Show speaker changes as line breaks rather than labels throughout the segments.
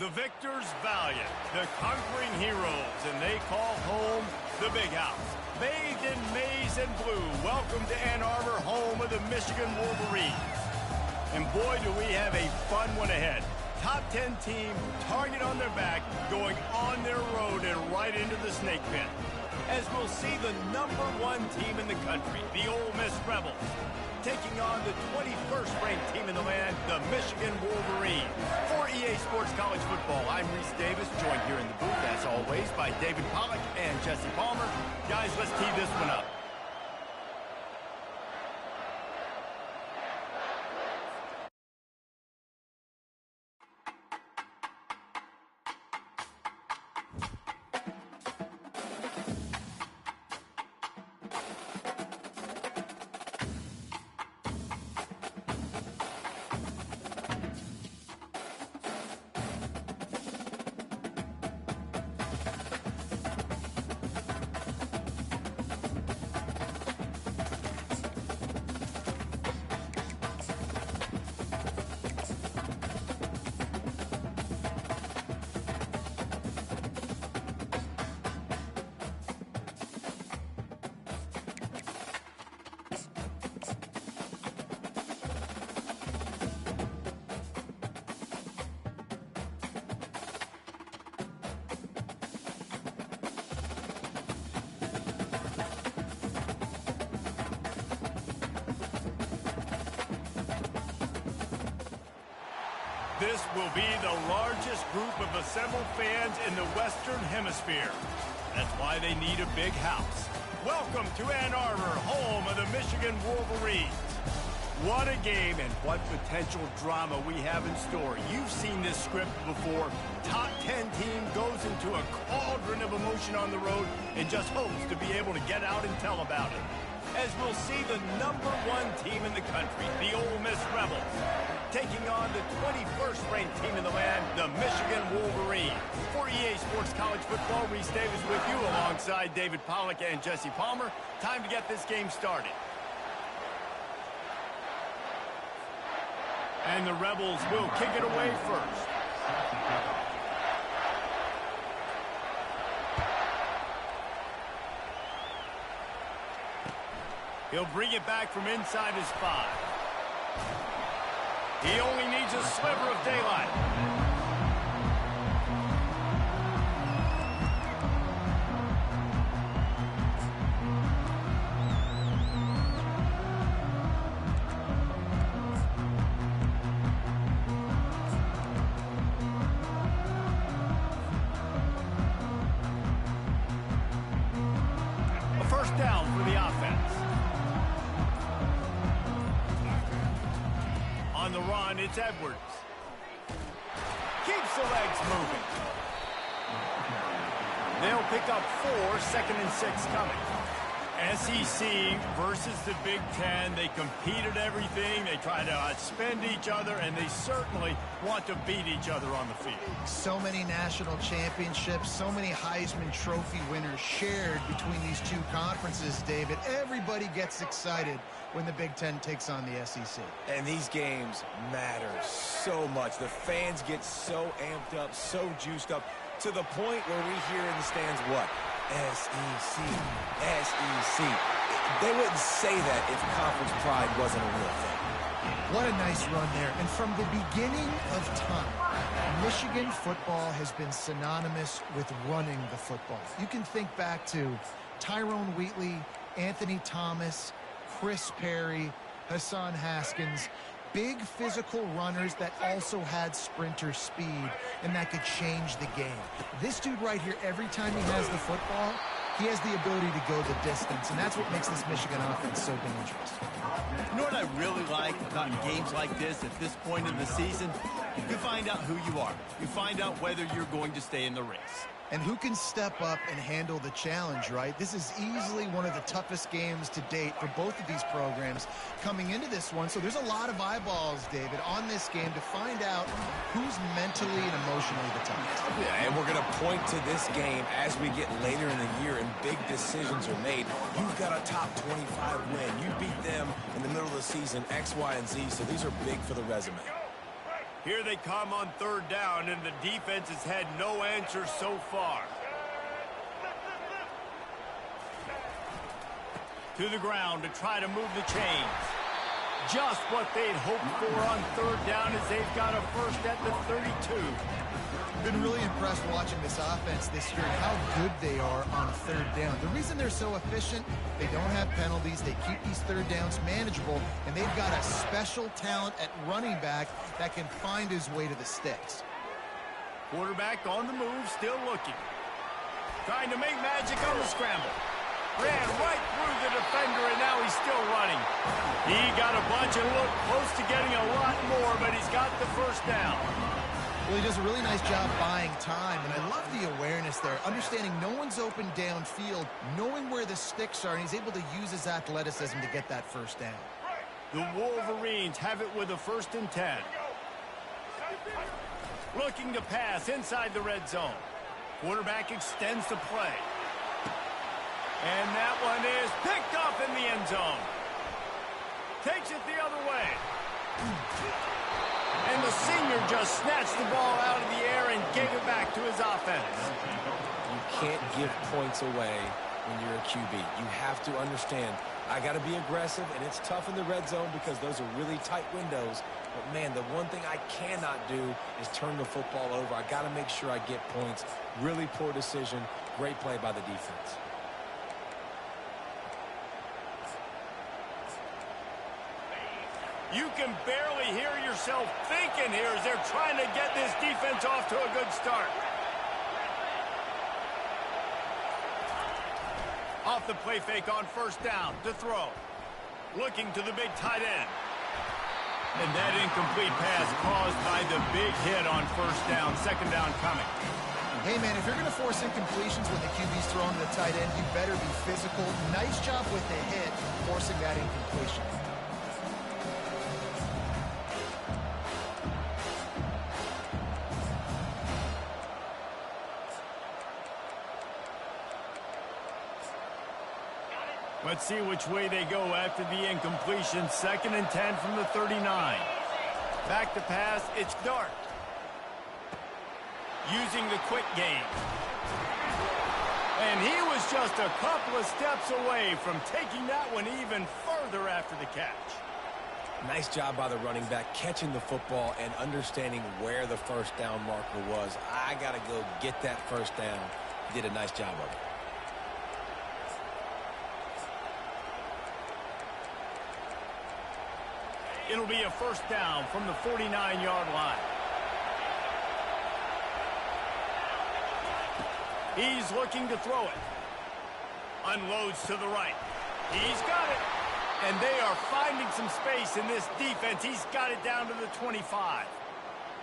The victors valiant, the conquering heroes, and they call home the Big House. Bathed in maize and blue, welcome to Ann Arbor, home of the Michigan Wolverines. And boy, do we have a fun one ahead. Top 10 team, target on their back, going on their road and right into the snake pit. As we'll see the #1 team in the country, the Ole Miss Rebels, taking on the 21st ranked team in the land, the Michigan Wolverines. For EA Sports College Football, I'm Reese Davis, joined here in the booth, as always, by David Pollack and Jesse Palmer. Guys, let's tee this one up. This will be the largest group of assembled fans in the Western Hemisphere. That's why they need a big house. Welcome to Ann Arbor, home of the Michigan Wolverines. What a game and what potential drama we have in store. You've seen this script before. Top 10 team goes into a cauldron of emotion on the road and just hopes to be able to get out and tell about it. As we'll see the #1 team in the country, the Ole Miss Rebels, taking on the 21st ranked team in the land, the Michigan Wolverines. For EA Sports College Football, Reese Davis with you alongside David Pollack and Jesse Palmer. Time to get this game started. And the Rebels will kick it away first. He'll bring it back from inside his 5. He only needs a sliver of daylight. A first down for the offense. On the run, it's Edwards. Keeps the legs moving. They'll pick up 4, 2nd and 6 coming. SEC versus the Big Ten. They compete at everything. They try to outspend each other, and they certainly want to beat each other on the field.
So many national championships, so many Heisman Trophy winners shared between these two conferences, David. Everybody gets excited when the Big Ten takes on the SEC.
And these games matter so much. The fans get so amped up, so juiced up, to the point where we hear in the stands what? SEC, SEC. They wouldn't say that if conference pride wasn't a real thing.
What a nice run there. And from the beginning of time, Michigan football has been synonymous with running the football. You can think back to Tyrone Wheatley, Anthony Thomas, Chris Perry, Hassan Haskins. Big physical runners that also had sprinter speed and that could change the game. This dude right here, every time he has the football, he has the ability to go the distance, and that's what makes this Michigan offense so dangerous.
You know what I really like about games like this at this point in the season? You find out who you are. You find out whether you're going to stay in the race.
And who can step up and handle the challenge, right? This is easily one of the toughest games to date for both of these programs coming into this one. So there's a lot of eyeballs, David, on this game to find out who's mentally and emotionally the toughest.
Yeah, and we're going to point to this game as we get later in the year and big decisions are made. You've got a top 25 win. You beat them in the middle of the season, X, Y, and Z. So these are big for the resume.
Here they come on third down, and the defense has had no answer so far. To the ground to try to move the chains. Just what they'd hoped for on third down as they've got a first at the 32.
Been really impressed watching this offense this year and how good they are on third down. The reason they're so efficient, they don't have penalties, they keep these third downs manageable, and they've got a special talent at running back that can find his way to the sticks.
Quarterback on the move, still looking. Trying to make magic on the scramble. Ran right through the defender, and now he's still running. He got a bunch and looked close to getting a lot more, but he's got the first down.
Well, he does a really nice job buying time, and I love the awareness there, understanding no one's open downfield, knowing where the sticks are, and he's able to use his athleticism to get that first down.
The Wolverines have it with a 1st and 10. Looking to pass inside the red zone. Quarterback extends the play. And that one is picked up in the end zone. Takes it the other way. And the senior just snatched the ball out of the air and gave it back to his offense.
You can't give points away when you're a QB. You have to understand, I got to be aggressive, and it's tough in the red zone because those are really tight windows. But, man, the one thing I cannot do is turn the football over. I got to make sure I get points. Really poor decision. Great play by the defense.
You can barely hear yourself thinking here as they're trying to get this defense off to a good start. Off the play fake on first down to throw. Looking to the big tight end. And that incomplete pass caused by the big hit on first down. 2nd down coming.
Hey, man, if you're going to force incompletions when the QB's throwing to the tight end, you better be physical. Nice job with the hit, forcing that incompletion.
Let's see which way they go after the incompletion. 2nd and 10 from the 39. Back to pass, it's Dart. Using the quick game. And he was just a couple of steps away from taking that one even further after the catch.
Nice job by the running back, catching the football and understanding where the first down marker was. I got to go get that first down. He did a nice job of it.
It'll be a first down from the 49-yard line. He's looking to throw it. Unloads to the right. He's got it. And they are finding some space in this defense. He's got it down to the 25.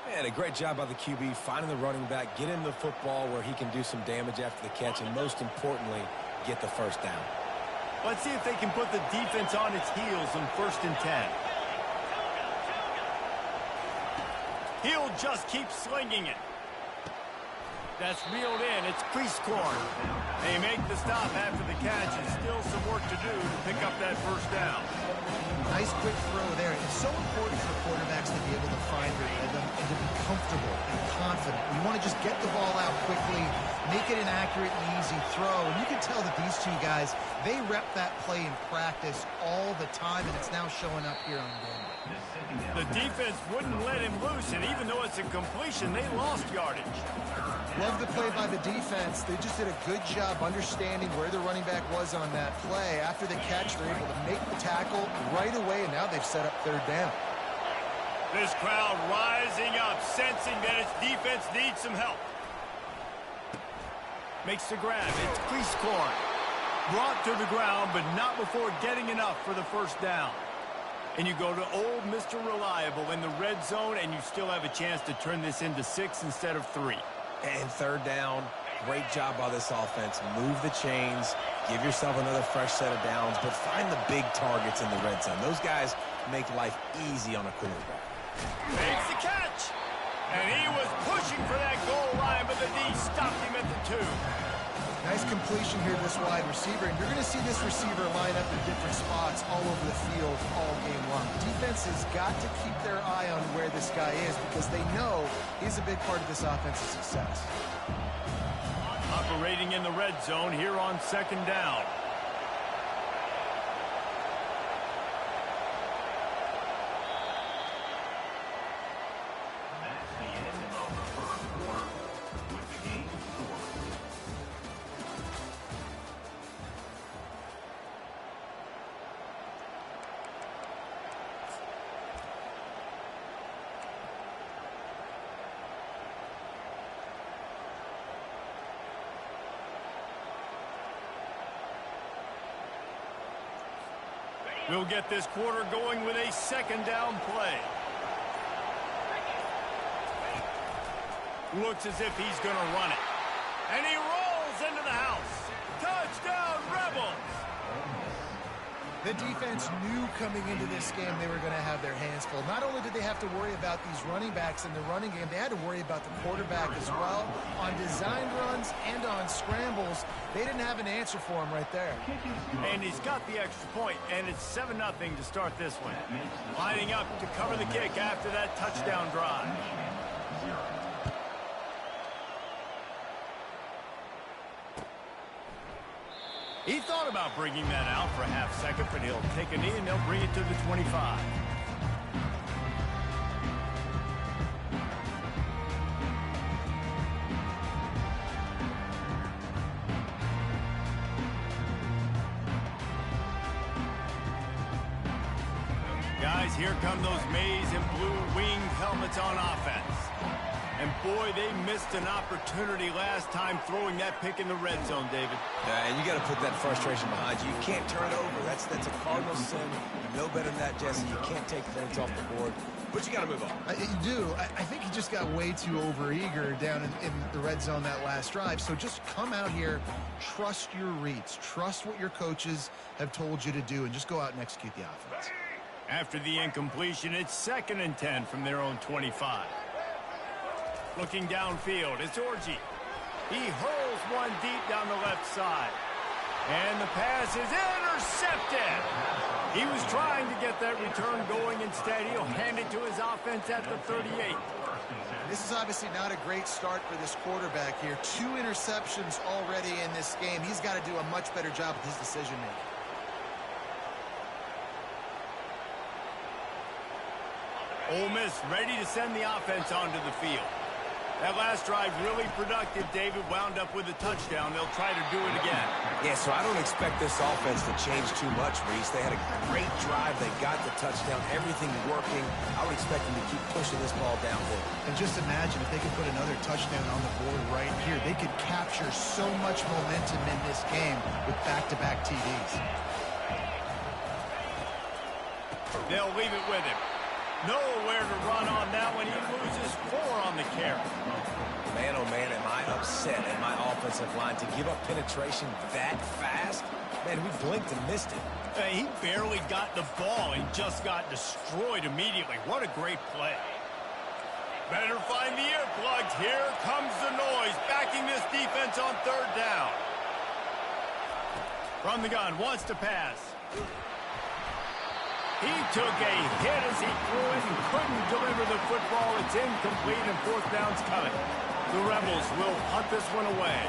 Man, a great job by the QB, finding the running back, get him the football where he can do some damage after the catch, and most importantly, get the first down.
Let's see if they can put the defense on its heels on 1st and 10. He'll just keep slinging it. That's reeled in. It's crease corn. They make the stop after the catch, and still some work to do to pick up that first down.
Nice quick throw there. It's so important for quarterbacks to be able to find their rhythm and to be comfortable and confident. You want to just get the ball out quickly, make it an accurate and easy throw. And you can tell that these two guys, they rep that play in practice all the time, and it's now showing up here on game.
The defense wouldn't let him loose, and even though it's a completion, they lost yardage.
Love the play by the defense. They just did a good job understanding where the running back was on that play. After the catch, they're able to make the tackle right away, and now they've set up third down.
This crowd rising up, sensing that its defense needs some help. Makes the grab. It's crease corn. Brought to the ground, but not before getting enough for the first down. And you go to old Mr. Reliable in the red zone, and you still have a chance to turn this into 6 instead of 3.
And third down, great job by this offense. Move the chains, give yourself another fresh set of downs, but find the big targets in the red zone. Those guys make life easy on a quarterback.
Makes the catch. And he was pushing for that goal line, but the D stopped him at the 2.
Nice completion here, this wide receiver. And you're going to see this receiver line up in different spots all over the field all game long. Defense defense has got to keep their eye on where this guy is because they know he's a big part of this offense's success.
Operating in the red zone here on second down. We'll get this quarter going with a second down play. Looks as if he's going to run it. And he rolls into the house. Touchdown, Rebels!
The defense knew coming into this game they were going to have their hands full. Not only did they have to worry about these running backs in the running game, they had to worry about the quarterback as well. On designed runs and on scrambles, they didn't have an answer for him right there.
And he's got the extra point, and it's 7-0 to start this one. Lining up to cover the kick after that touchdown drive. He thought about bringing that out for a half second, but he'll take a knee and they'll bring it to the 25. Guys, here come those maize and blue winged helmets on offense. And boy, they missed an opportunity last time throwing that pick in the red zone, David.
And you got to put that frustration behind you. You can't turn it over. That's a cardinal sin. You know better than that, Jesse. You can't take points off the board. But you got to move on.
You do. I think he just got way too overeager down in the red zone that last drive. So just come out here, trust your reads, trust what your coaches have told you to do, and just go out and execute the offense.
After the incompletion, it's 2nd and 10 from their own 25. Looking downfield, it's Orji. He hurls one deep down the left side. And the pass is intercepted. He was trying to get that return going. Instead, he'll hand it to his offense at the 38.
This is obviously not a great start for this quarterback here. 2 interceptions already in this game. He's got to do a much better job with his decision-making.
Ole Miss ready to send the offense onto the field. That last drive really productive. David wound up with a touchdown. They'll try to do it again.
Yeah, so I don't expect this offense to change too much, Reese. They had a great drive. They got the touchdown. Everything working. I would expect them to keep pushing this ball downhill.
And just imagine if they could put another touchdown on the board right here. They could capture so much momentum in this game with back-to-back TDs.
They'll leave it with him. Nowhere to run on that one. He loses 4 on the carry.
Man, oh man, am I upset at my offensive line to give up penetration that fast? Man, we blinked and missed it.
He barely got the ball and just got destroyed immediately. What a great play. Better find the earplugs. Here comes the noise, backing this defense on 3rd down. From the gun, wants to pass. He took a hit as he threw it and couldn't deliver the football. It's incomplete and 4th down's coming. The Rebels will punt this one away.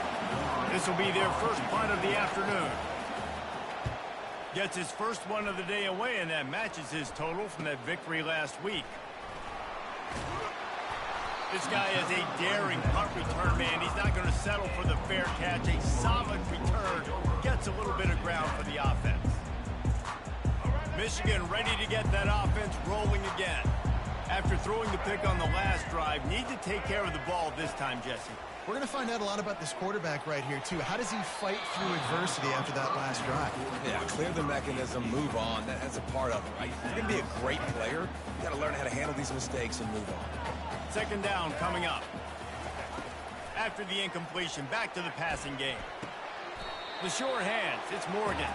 This will be their first punt of the afternoon. Gets his first one of the day away, and that matches his total from that victory last week. This guy is a daring punt return man. He's not going to settle for the fair catch. A solid return. Gets a little bit of ground for the offense. Michigan ready to get that offense rolling again. After throwing the pick on the last drive, need to take care of the ball this time, Jesse.
We're going to find out a lot about this quarterback right here, too. How does he fight through adversity after that last drive?
Yeah, clear the mechanism, move on. That's a part of it, right? If you're going to be a great player, you got to learn how to handle these mistakes and move on.
2nd down coming up. After the incompletion, back to the passing game. The short hands, it's Morgan.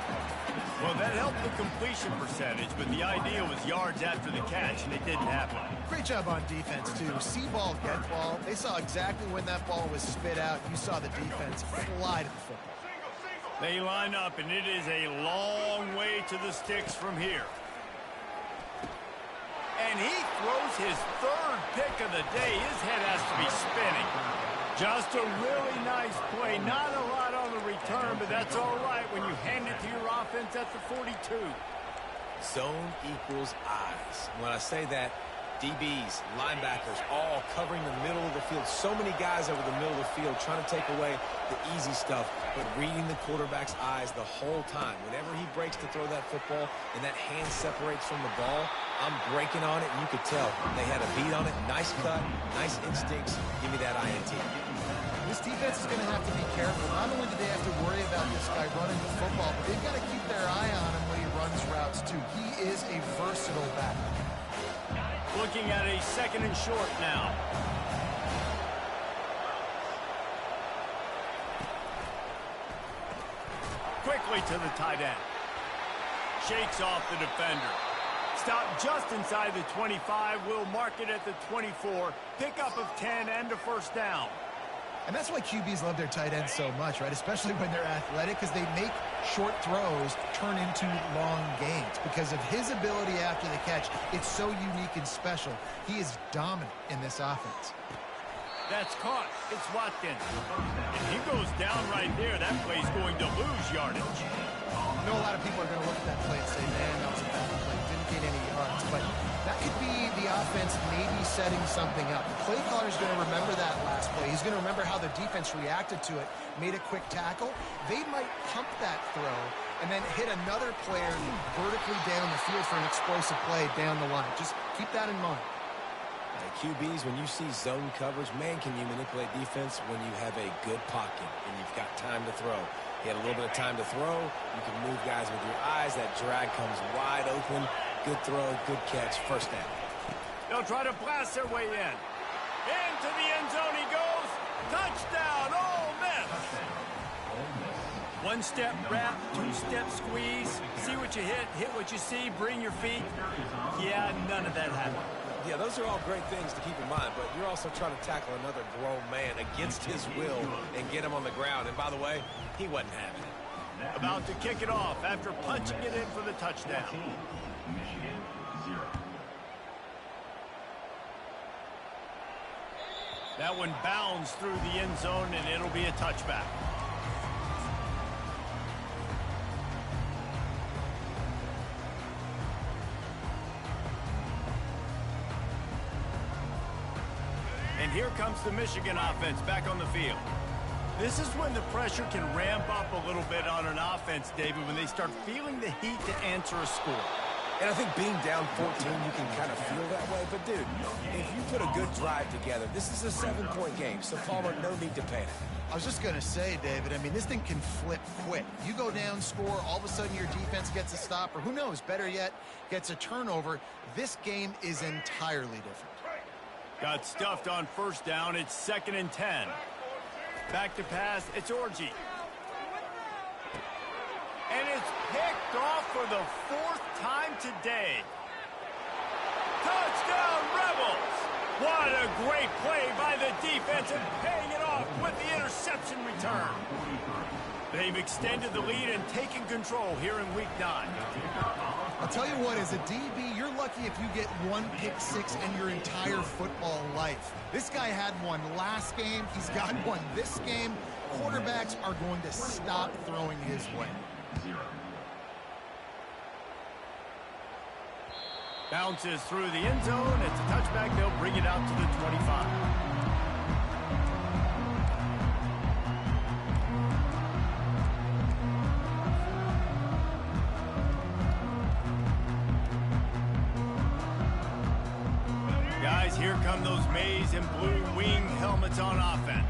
Well, that helped the completion percentage, but the idea was yards after the catch, and it didn't happen.
Great job on defense, too. See ball, get ball. They saw exactly when that ball was spit out. You saw the defense fly to the football.
They line up, and it is a long way to the sticks from here. And he throws his third pick of the day. His head has to be spinning. Just a really nice play. Not a lot on the return, but that's all right when you hand it to your offense at the 42.
Zone equals eyes. When I say that, DBs, linebackers, all covering the middle of the field. So many guys over the middle of the field trying to take away the easy stuff, but reading the quarterback's eyes the whole time. Whenever he breaks to throw that football and that hand separates from the ball, I'm breaking on it, and you could tell they had a beat on it. Nice cut, nice instincts. Give me that INT.
This defense is going to have to be careful. Not only do they have to worry about this guy running the football, but they've got to keep their eye on him when he runs routes, too. He is a versatile back.
Looking at a 2nd and short now. Quickly to the tight end. Shakes off the defender. Stop just inside the 25. We'll mark it at the 24. Pickup of 10 and a first down.
And that's why QBs love their tight ends so much, right? Especially when they're athletic, because they make short throws turn into long gains. Because of his ability after the catch, it's so unique and special. He is dominant in this offense.
That's caught. It's Watkins. And he goes down right there. That play's going to lose yardage.
I know a lot of people are going to look at that play and say, man, that was a bad play. Didn't gain any yards. But that could be the offense maybe setting something up. The play caller is going to remember that last play. He's going to remember how the defense reacted to it, made a quick tackle. They might pump that throw and then hit another player vertically down the field for an explosive play down the line. Just keep that in mind.
QBs, when you see zone coverage, man, can you manipulate defense when you have a good pocket and you've got time to throw. He had a little bit of time to throw. You can move guys with your eyes. That drag comes wide open. Good throw, good catch, first down.
They'll try to blast their way in. Into the end zone he goes. Touchdown, Ole Miss. One-step wrap, two-step squeeze. See what you hit what you see, bring your feet. Yeah, none of that happened.
Yeah, those are all great things to keep in mind, but you're also trying to tackle another grown man against his will and get him on the ground. And by the way, he wasn't having it.
About to kick it off after punching it in for the touchdown.
Michigan 0.
That one bounds through the end zone, and it'll be a touchback. And here comes the Michigan offense back on the field. This is when the pressure can ramp up a little bit on an offense, David, when they start feeling the heat to answer a score.
And I think being down 14, you can kind of feel that way. But, dude, if you put a good drive together, this is a 7-point game. So, Palmer, no need to panic.
I was just going to say, David, I mean, this thing can flip quick. You go down, score, all of a sudden your defense gets a stop, or who knows, better yet, gets a turnover. This game is entirely different.
Got stuffed on first down. It's 2nd and 10. Back to pass. It's Orji. And it's picked off for the 4th time today. Touchdown, Rebels! What a great play by the defense and paying it off with the interception return. They've extended the lead and taken control here in Week 9.
I'll tell you what, as a DB, you're lucky if you get one pick six in your entire football life. This guy had one last game. He's got one this game. Quarterbacks are going to stop throwing his way.
0.
Bounces through the end zone. It's a touchback. They'll bring it out to the 25. Guys, here come those maize and blue wing helmets on offense.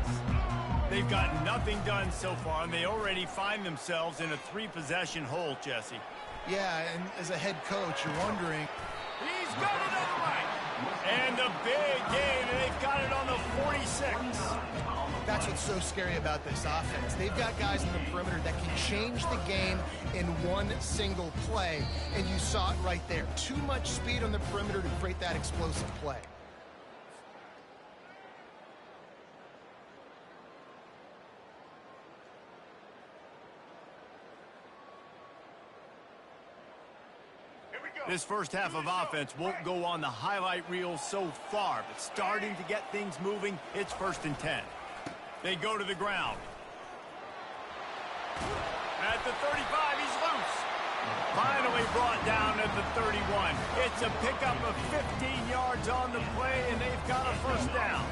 They've got nothing done so far, and they already find themselves in a 3-possession hole, Jesse.
Yeah, and as a head coach, you're wondering.
He's got it on the right. And the big gain, and they've got it on the 46.
That's what's so scary about this offense. They've got guys in the perimeter that can change the game in one single play, and you saw it right there. Too much speed on the perimeter to create that explosive play.
Here we go. This first half of offense won't go on the highlight reel so far, but starting to get things moving, it's 1st and 10. They go to the ground. At the 35, he's loose. Finally brought down at the 31. It's a pickup of 15 yards on the play, and they've got a 1st down.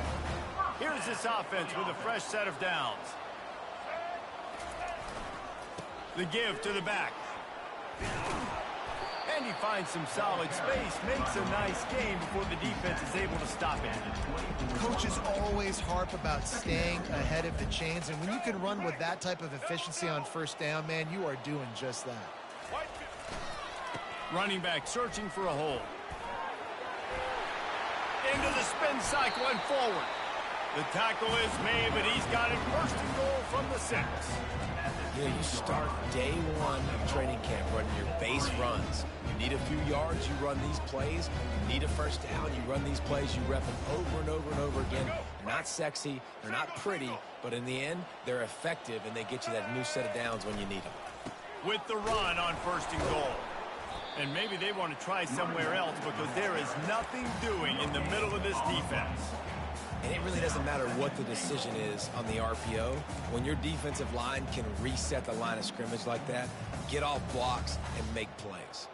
Here's this offense with a fresh set of downs. The give to the back. And he finds some solid space, makes a nice game before the defense is able to stop it.
Coaches always harp about staying ahead of the chains, and when you can run with that type of efficiency on 1st down, man, you are doing just that.
Running back searching for a hole. Into the spin cycle and forward. The tackle is made, but he's got it 1st and goal from the 6.
You know, you start day 1 of training camp running your base runs. You need a few yards, you run these plays. You need a 1st down, you run these plays. You rep them over and over and over again. They're not sexy, they're not pretty, but in the end, they're effective, and they get you that new set of downs when you need them.
With the run on 1st and goal. And maybe they want to try somewhere else because there is nothing doing in the middle of this defense.
And it really doesn't matter what the decision is on the RPO. When your defensive line can reset the line of scrimmage like that, get off blocks and make plays.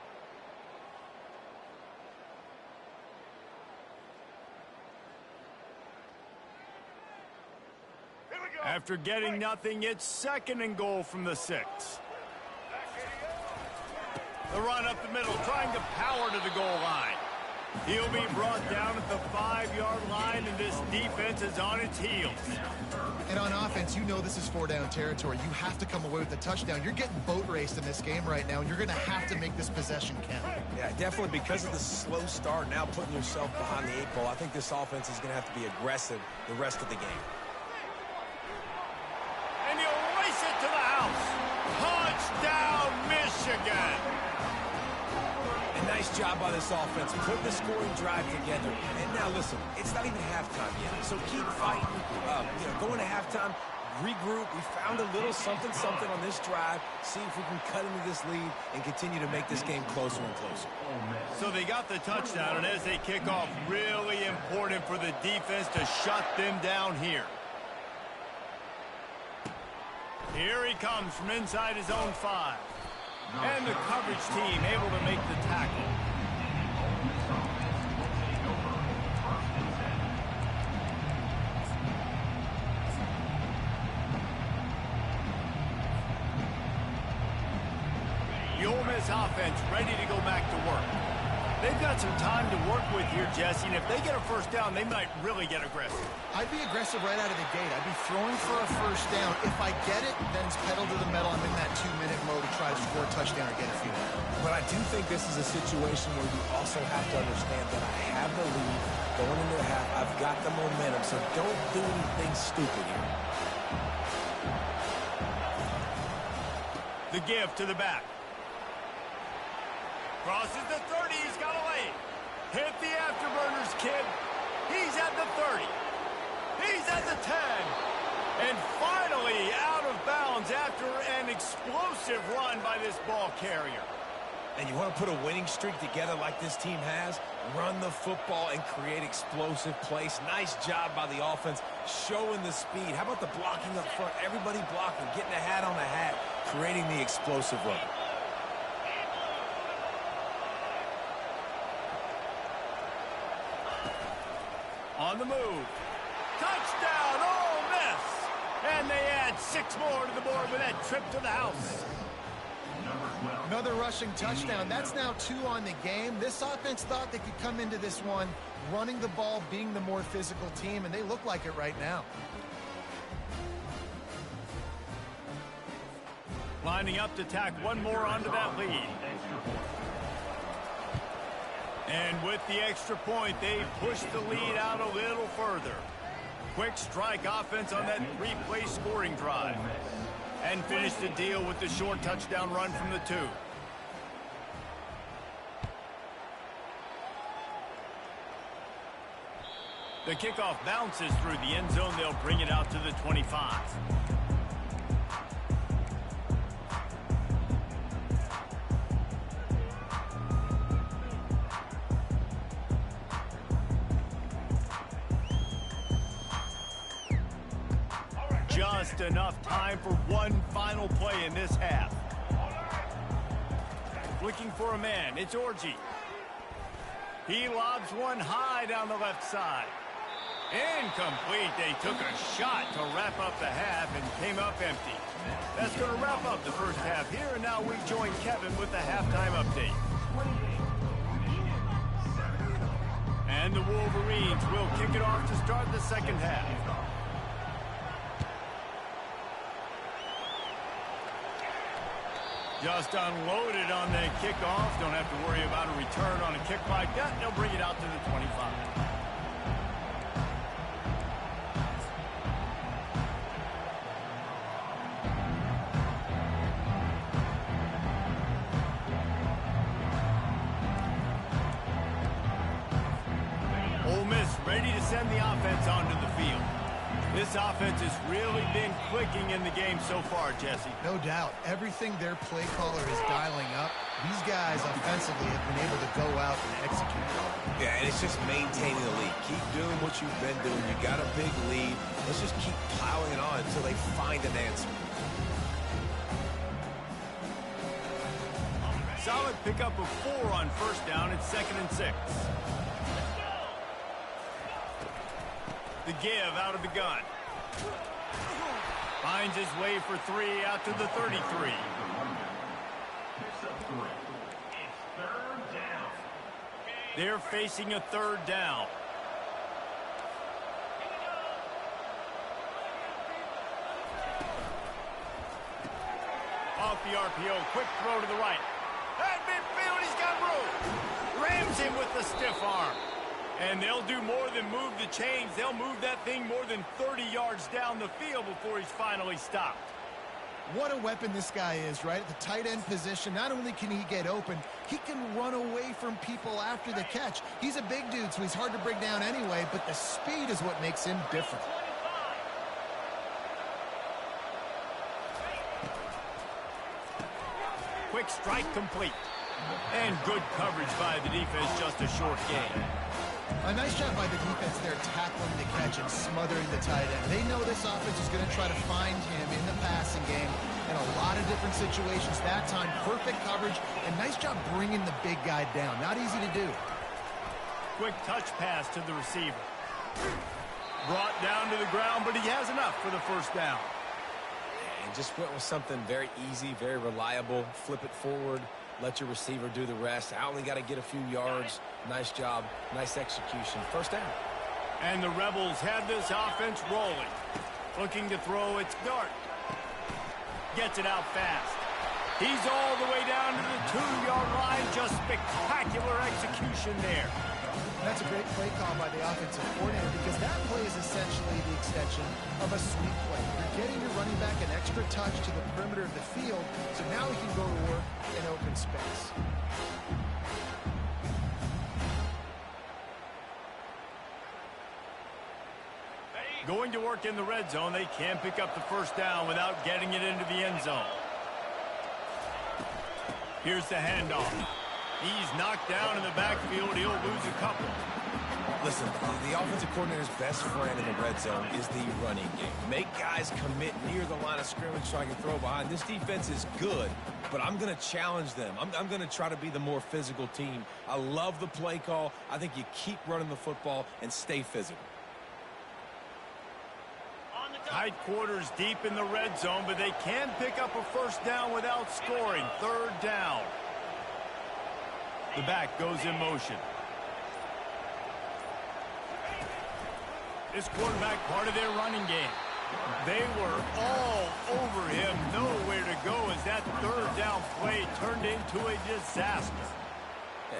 After getting nothing, it's 2nd and goal from the 6. The run up the middle, trying to power to the goal line. He'll be brought down at the 5-yard line, and this defense is on its heels.
And on offense, you know this is 4-down territory. You have to come away with a touchdown. You're getting boat raced in this game right now, and you're going to have to make this possession count.
Yeah, definitely because of the slow start, now putting yourself behind the 8 ball. I think this offense is going to have to be aggressive the rest of the game.
And he'll race it to the house. Touchdown, Michigan!
Nice job by this offense, putting the scoring drive together. And now listen, it's not even halftime yet, so keep fighting. Going to halftime, regroup. We found a little something on this drive. See if we can cut into this lead and continue to make this game closer and closer.
So they got the touchdown, and as they kick off, really important for the defense to shut them down here. Here he comes from inside his own 5. And the coverage team able to make the tackle. The Ole Miss offense ready to go back to work. They've got some time to work with here, Jesse, and if they get a 1st down, they might really get aggressive.
I'd be aggressive right out of the gate. I'd be throwing for a 1st down. If I get it, then it's pedal to the metal. I'm in that 2-minute mode to try to score a touchdown or get a few.
But I do think this is a situation where you also have to understand that I have the lead going into the half. I've got the momentum, so don't do anything stupid here.
The give to the back. Crosses the 30, he's got a lane. Hit the afterburners, kid. He's at the 30. He's at the 10. And finally out of bounds after an explosive run by this ball carrier.
And you want to put a winning streak together like this team has, run the football and create explosive plays. Nice job by the offense, showing the speed. How about the blocking up front? Everybody blocking, getting a hat on a hat, creating the explosive run.
On the move. Touchdown, Ole Miss! And they add 6 more to the board with that trip to the house.
Another rushing touchdown. That's now 2 on the game. This offense thought they could come into this one running the ball, being the more physical team, and they look like it right now.
Lining up to tack one more onto that lead. And with the extra point, they push the lead out a little further. Quick strike offense on that 3-play scoring drive. And finish the deal with the short touchdown run from the 2. The kickoff bounces through the end zone. They'll bring it out to the 25. Just enough time for one final play in this half. Looking for a man, it's Orji. He lobs one high down the left side. Incomplete. They took a shot to wrap up the half and came up empty. That's going to wrap up the first half here, and now we join Kevin with the halftime update. And the Wolverines will kick it off to start the second half. Just unloaded on the kickoff. Don't have to worry about a return on a kick like that. They'll bring it out to the 25. Ole Miss ready to send the offense onto the field. This offense has really been clicking in the game so far, Jesse.
No doubt. Everything their play caller is dialing up, these guys offensively have been able to go out and execute.
Yeah, and it's just maintaining the lead. Keep doing what you've been doing. You got a big lead. Let's just keep piling it on until they find an answer.
Solid pickup of 4 on first down. It's 2nd and 6. The give out of the gun. Finds his way for 3 out to the 33. They're facing a 3rd down. Off the RPO, quick throw to the right. At midfield, he's got room. Rams him with the stiff arm. And they'll do more than move the chains. They'll move that thing more than 30 yards down the field before he's finally stopped.
What a weapon this guy is, right? At the tight end position, not only can he get open, he can run away from people after the catch. He's a big dude, so he's hard to bring down anyway, but the speed is what makes him different.
Quick strike complete. And good coverage by the defense, just a short gain.
A nice job by the defense there tackling the catch and smothering the tight end. They know this offense is going to try to find him in the passing game in a lot of different situations. That time, perfect coverage and nice job bringing the big guy down. Not easy to do.
Quick touch pass to the receiver. Brought down to the ground, but he has enough for the first down.
And just went with something very easy, very reliable. Flip it forward. Let your receiver do the rest. I only got to get a few yards. Nice job. Nice execution. First down.
And the Rebels have this offense rolling. Looking to throw, it's Dart. Gets it out fast. He's all the way down to the 2-yard line. Just spectacular execution there.
That's a great play call by the offensive coordinator because that play is essentially the extension of a sweep play. You're getting your running back an extra touch to the perimeter of the field, so now he can go to work in open space.
Going to work in the red zone, they can pick up the first down without getting it into the end zone. Here's the handoff. He's knocked down in the backfield. He'll lose a couple.
Listen, the offensive coordinator's best friend in the red zone is the running game. Make guys commit near the line of scrimmage so I can throw behind. This defense is good, but I'm going to challenge them. I'm going to try to be the more physical team. I love the play call. I think you keep running the football and stay physical.
Tight quarters deep in the red zone, but they can pick up a first down without scoring. 3rd down. The back goes in motion. This quarterback, part of their running game. They were all over him. Nowhere to go as that 3rd down play turned into a disaster.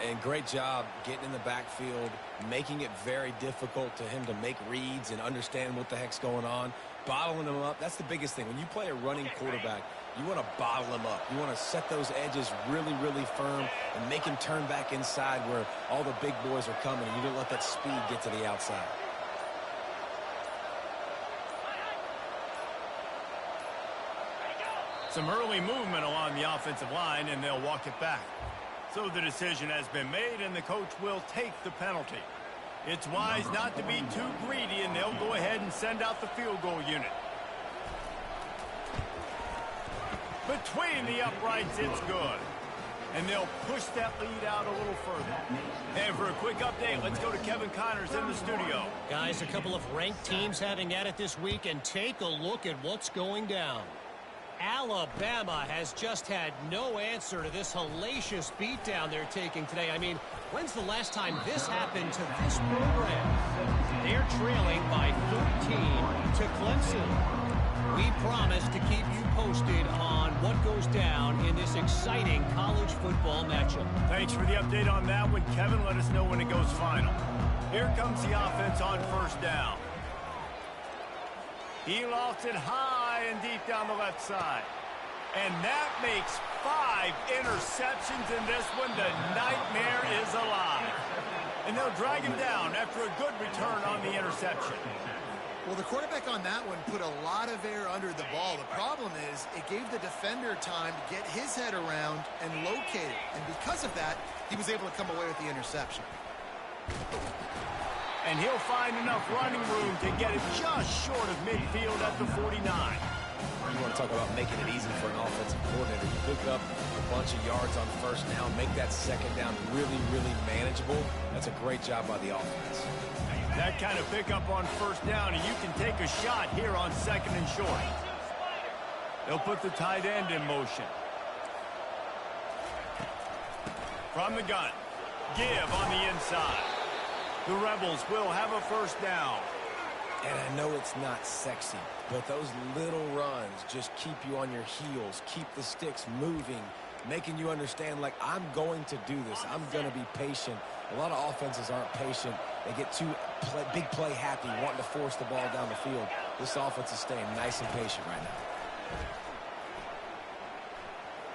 And great job getting in the backfield, making it very difficult to him to make reads and understand what the heck's going on. Bottling him up, that's the biggest thing. When you play a running quarterback, you want to bottle him up. You want to set those edges really, really firm and make him turn back inside where all the big boys are coming. You don't let that speed get to the outside.
Some early movement along the offensive line, and they'll walk it back. So the decision has been made, and the coach will take the penalty. It's wise not to be too greedy, and they'll go ahead and send out the field goal unit. Between the uprights, it's good. And they'll push that lead out a little further. And for a quick update, let's go to Kevin Connors in the studio.
Guys, a couple of ranked teams having at it this week, and take a look at what's going down. Alabama has just had no answer to this hellacious beatdown they're taking today. I mean, when's the last time this happened to this program? They're trailing by 13 to Clemson. We promise to keep you posted on what goes down in this exciting college football matchup.
Thanks for the update on that one, Kevin. Let us know when it goes final. Here comes the offense on first down. He lofts it high and deep down the left side. And that makes 5 interceptions in this one. The nightmare is alive. And they'll drag him down after a good return on the interception.
Well, the quarterback on that one put a lot of air under the ball. The problem is it gave the defender time to get his head around and locate it. And because of that, he was able to come away with the interception.
And he'll find enough running room to get it just short of midfield at the 49.
You want to talk about making it easy for an offensive coordinator. You pick up a bunch of yards on first down, make that second down really, really manageable. That's a great job by the offense.
That kind of pickup on first down, and you can take a shot here on second and short. They'll put the tight end in motion. From the gun, give on the inside. The Rebels will have a first down.
And I know it's not sexy, but those little runs just keep you on your heels, keep the sticks moving, making you understand, like, I'm going to do this. I'm going to be patient. A lot of offenses aren't patient. They get too big play happy, wanting to force the ball down the field. This offense is staying nice and patient right now.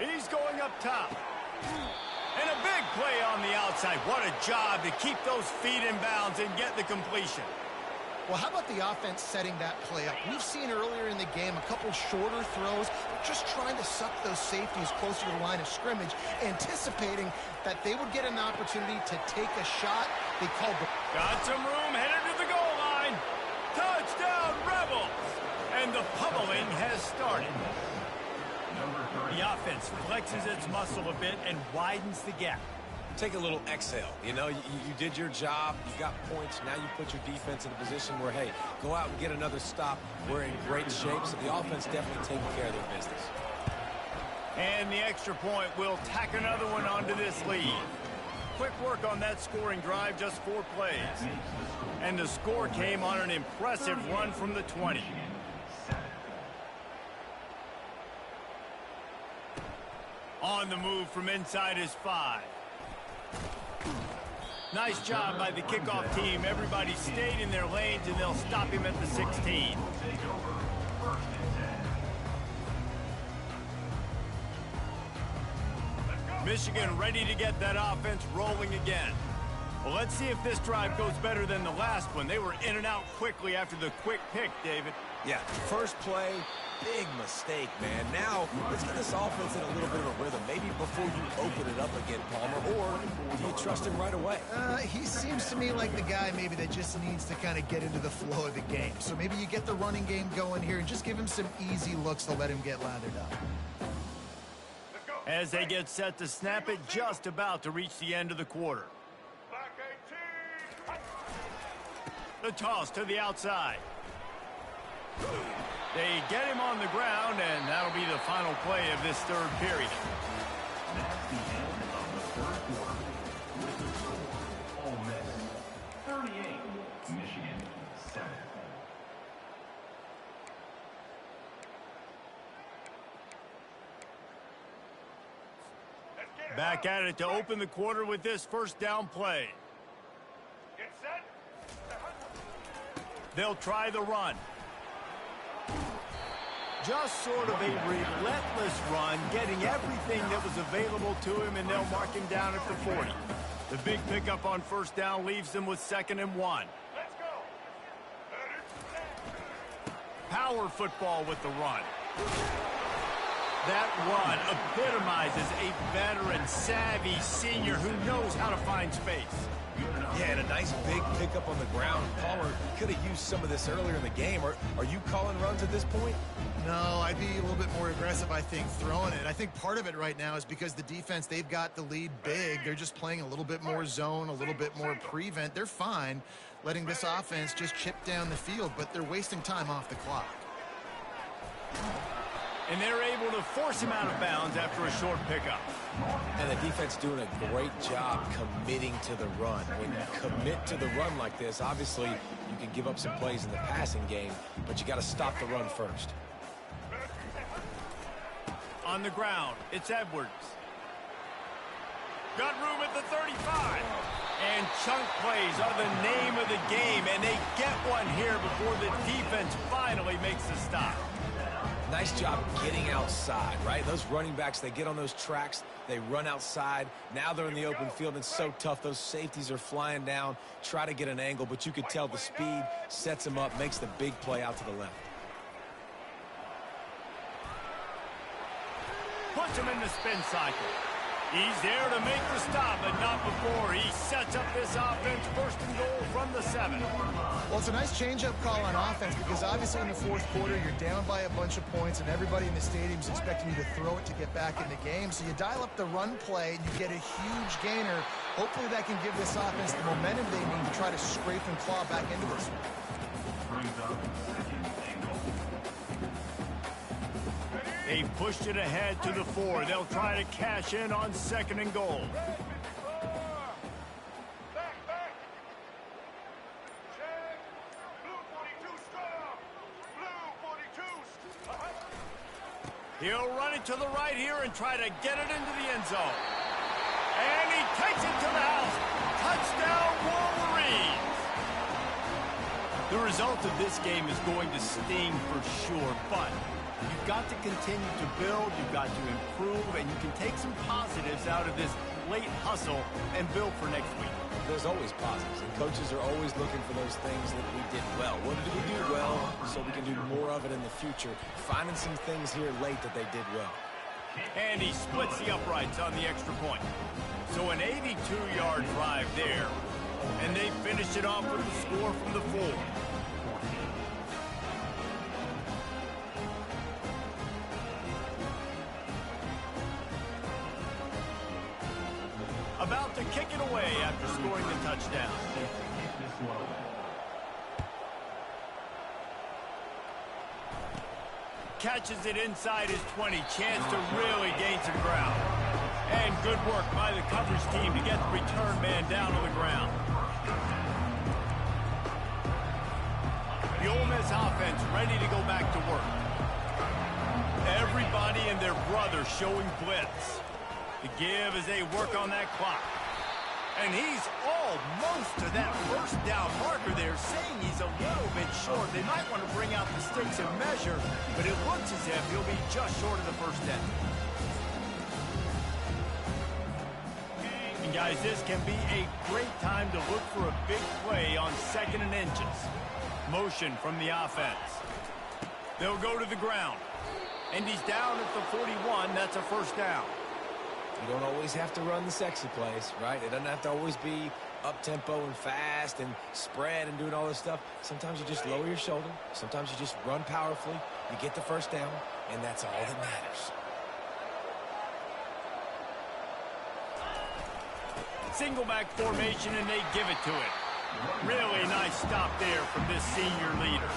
He's going up top. And a big play on the outside. What a job to keep those feet in bounds and get the completion.
Well, how about the offense setting that play up? We've seen earlier in the game a couple shorter throws, just trying to suck those safeties closer to the line of scrimmage, anticipating that they would get an opportunity to take a shot. They called the...
Got some room, headed to the goal line. Touchdown, Rebels! And the pummeling has started. The offense flexes its muscle a bit and widens the gap.
Take a little exhale. You know, you did your job. You got points. Now you put your defense in a position where, hey, go out and get another stop. We're in great shape, so the offense definitely taking care of their business.
And the extra point will tack another one onto this lead. Quick work on that scoring drive, just 4 plays. And the score came on an impressive run from the 20. On the move from inside his 5. Nice job by the kickoff team. Everybody stayed in their lanes, and they'll stop him at the 16. Michigan ready to get that offense rolling again. Well, let's see if this drive goes better than the last one. They were in and out quickly after the quick pick, David.
Yeah, first play, big mistake, man. Now, let's get this offense in a little bit of a rhythm. Maybe before you open it up again, Palmer, or do you trust him right away?
He seems to me like the guy maybe that just needs to kind of get into the flow of the game. So maybe you get the running game going here and just give him some easy looks to let him get lathered up.
As they get set to snap it, just about to reach the end of the quarter. The toss to the outside. They get him on the ground, and that'll be the final play of this third period.
That's the end of the third quarter. With the score, Ole Miss 38, Michigan 7.
Back at it to open the quarter with this first down play. They'll try the run. Just sort of a relentless run, getting everything that was available to him, and they'll mark him down at the 40. The big pickup on first down leaves them with 2nd and 1. Power football with the run. That run epitomizes a veteran, savvy senior who knows how to find space.
Yeah, and a nice big pickup on the ground. Palmer could have used some of this earlier in the game. Are you calling runs at this point?
No, I'd be a little bit more aggressive, I think, throwing it. I think part of it right now is because the defense, they've got the lead big. They're just playing a little bit more zone, a little bit more prevent. They're fine letting this offense just chip down the field, but they're wasting time off the clock.
And they're able to force him out of bounds after a short pickup.
And the defense doing a great job committing to the run. When you commit to the run like this, obviously you can give up some plays in the passing game, but you got to stop the run first.
On the ground, it's Edwards. Got room at the 35. And chunk plays are the name of the game, and they get one here before the defense finally makes the stop.
Nice job getting outside, right? Those running backs, they get on those tracks, they run outside. Now they're in the open field. It's so tough. Those safeties are flying down, try to get an angle, but you could tell the speed sets them up, makes the big play out to the left.
Puts him in the spin cycle. He's there to make the stop, but not before he sets up this offense. First and goal from the 7.
Well, it's a nice change-up call on offense because obviously in the fourth quarter, you're down by a bunch of points and everybody in the stadium is expecting you to throw it to get back in the game. So you dial up the run play and you get a huge gainer. Hopefully that can give this offense the momentum they need to try to scrape and claw back into this one.
Brings up second and goal.
They pushed it ahead to the 4. They'll try to cash in on second and goal. He'll run it to the right here and try to get it into the end zone. And he takes it to the house. Touchdown, Wolverines! The result of this game is going to sting for sure, but you've got to continue to build, you've got to improve, and you can take some positives out of this late hustle and build for next week.
There's always positives, and coaches are always looking for those things that we did well. What did we do well so we can do more of it in the future? Finding some things here late that they did well.
And he splits the uprights on the extra point. So an 82-yard drive there, and they finish it off with the score from the 4. About to kick it away after scoring the touchdown. Catches it inside his 20. Chance to really gain some ground. And good work by the coverage team to get the return man down on the ground. The Ole Miss offense ready to go back to work. Everybody and their brother showing blitz. The give as they work on that clock. And he's almost to that first down marker there, saying he's a little bit short. They might want to bring out the sticks and measure, but it looks as if he'll be just short of the first down. And guys, this can be a great time to look for a big play on second and inches. Motion from the offense. They'll go to the ground. And he's down at the 41. That's a first down.
You don't always have to run the sexy plays, right? It doesn't have to always be up-tempo and fast and spread and doing all this stuff. Sometimes you just lower your shoulder. Sometimes you just run powerfully. You get the first down, and that's all that matters.
Single back formation, and they give it to it. Really nice stop there from this senior leader.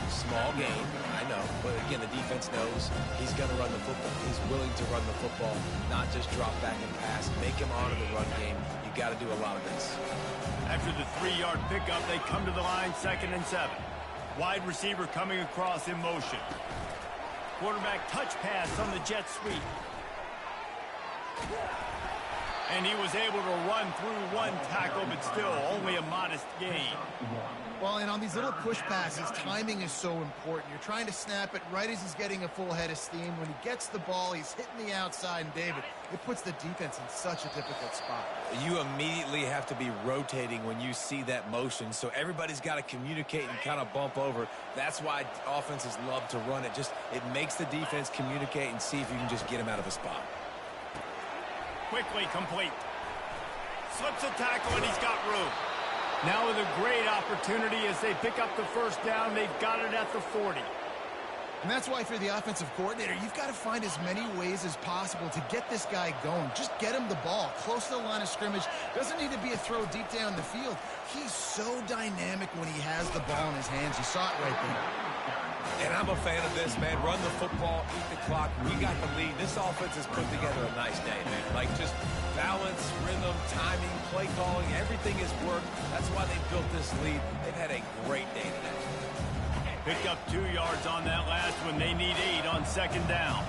Small game, I know, but again, the defense knows he's going to run the football. He's willing to run the football, not just drop back and pass. Make him honor the run game. You got to do a lot of this. After
the 3-yard pickup, they come to the line, second and 7. Wide receiver coming across in motion. Quarterback touch pass on the jet sweep. And he was able to run through one tackle, but still only a modest gain.
Well, and on these little push passes, timing is so important. You're trying to snap it right as he's getting a full head of steam. When he gets the ball, he's hitting the outside, and David, it puts the defense in such a difficult spot.
You immediately have to be rotating when you see that motion, so everybody's got to communicate and kind of bump over. That's why offenses love to run it. It makes the defense communicate and see if you can just get him out of a spot.
Quickly complete. Slips a tackle, and he's got room. Now with a great opportunity as they pick up the first down. They've got it at the 40.
And that's why for the offensive coordinator, you've got to find as many ways as possible to get this guy going. Just get him the ball close to the line of scrimmage. Doesn't need to be a throw deep down the field. He's so dynamic when he has the ball in his hands. You saw it right there.
And I'm a fan of this, man. Run the football, eat the clock. We got the lead. This offense has put together a nice day, man. Like just balance, rhythm, timing, play calling, everything has worked. That's why they built this lead. They've had a great day today.
Pick up 2 yards on that last one. They need 8 on second down.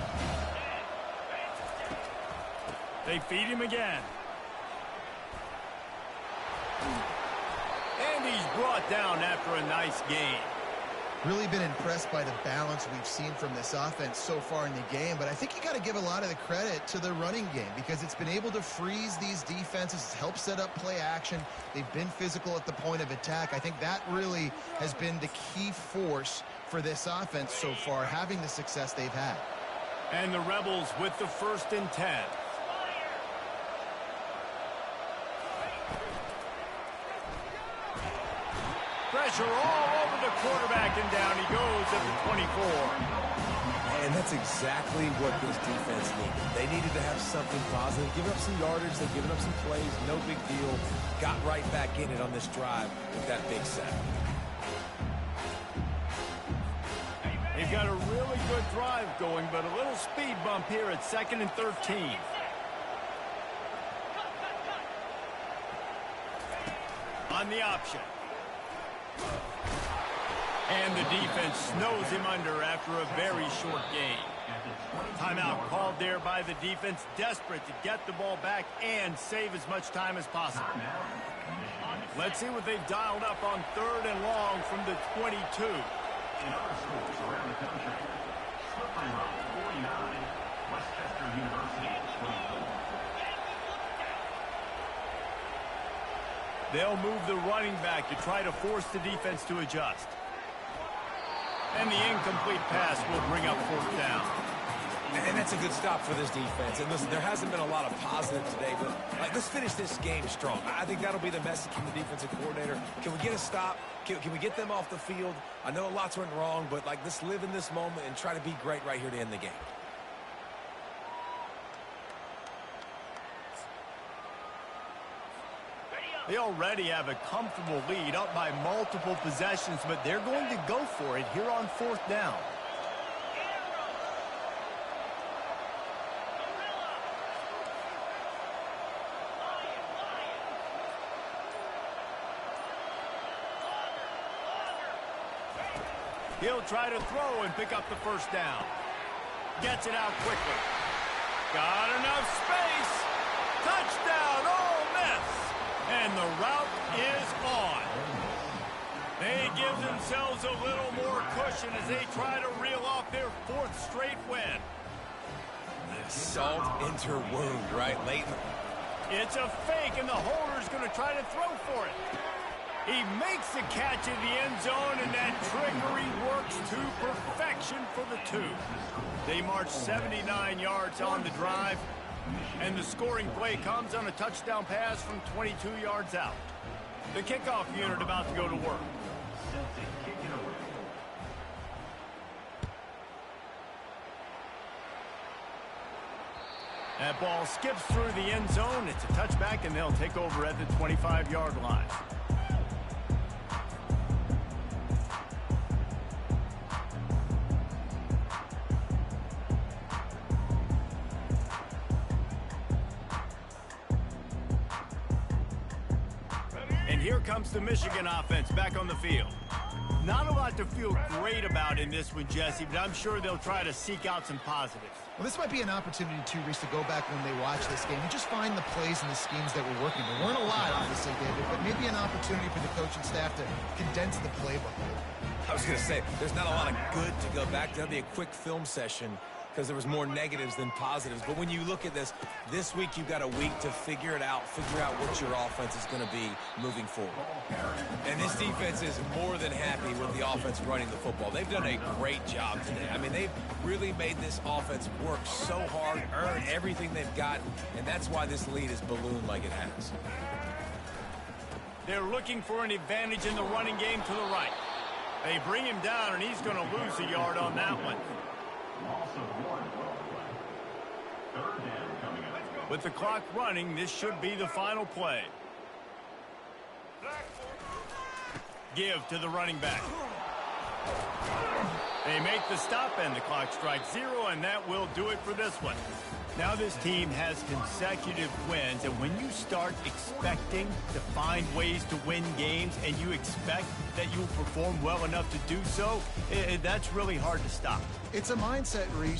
They feed him again. And he's brought down after a nice gain.
Really been impressed by the balance we've seen from this offense so far in the game, but I think you got to give a lot of the credit to the running game because it's been able to freeze these defenses, help set up play action. They've been physical at the point of attack. I think that really has been the key force for this offense so far, having the success they've had.
And the Rebels with the 1st and 10. Pressure all over the quarterback, and down he goes at the 24.
And that's exactly what this defense needed. They needed to have something positive. Giving up some yardage, they've given up some plays, no big deal. Got right back in it on this drive with that big sack.
They've got a really good drive going, but a little speed bump here at 2nd and 13. On the option. And the defense snows him under after a very short gain. Timeout called there by the defense, desperate to get the ball back and save as much time as possible. Let's see what they've dialed up on 3rd and long from the 22.
In other schools around the country, Slippery Rock 49, Westchester University 24.
They'll move the running back to try to force the defense to adjust. And the incomplete pass will bring up 4th down.
And that's a good stop for this defense. And listen, there hasn't been a lot of positive today, but let's finish this game strong. I think that'll be the message from the defensive coordinator. Can we get a stop? Can we get them off the field? I know lots went wrong, but let's live in this moment and try to be great right here to end the game.
They already have a comfortable lead, up by multiple possessions, but they're going to go for it here on 4th down. He'll try to throw and pick up the 1st down. Gets it out quickly. Got enough space. Touchdown, Ole Miss. And the route is on. They give themselves a little more cushion as they try to reel off their 4th straight win.
Salt into wound, right, Leighton?
It's a fake, and the holder's going to try to throw for it. He makes the catch in the end zone, and that trickery works to perfection for the 2. They march 79 yards on the drive. And the scoring play comes on a touchdown pass from 22 yards out. The kickoff unit about to go to work. That ball skips through the end zone. It's a touchback, and they'll take over at the 25-yard line. Here comes the Michigan offense back on the field. Not a lot to feel great about in this one, Jesse, but I'm sure they'll try to seek out some positives.
Well, this might be an opportunity, too, Reese, to go back when they watch this game and just find the plays and the schemes that were working. There weren't a lot, obviously, David, but maybe an opportunity for the coaching staff to condense the playbook.
I was going to say, there's not a lot of good to go back to. That'll be a quick film session because there was more negatives than positives. But when you look at this week you've got a week to figure it out, figure out what your offense is going to be moving forward. And this defense is more than happy with the offense running the football. They've done a great job today. I mean, they've really made this offense work so hard, earn everything they've gotten, and that's why this lead is ballooned like it has.
They're looking for an advantage in the running game to the right. They bring him down, and he's going to lose a yard on that one. With the clock running, this should be the final play. Give to the running back. They make the stop, and the clock strikes 0, and that will do it for this one. Now this team has consecutive wins, and when you start expecting to find ways to win games and you expect that you'll perform well enough to do so, that's really hard to stop.
It's a mindset, Reese.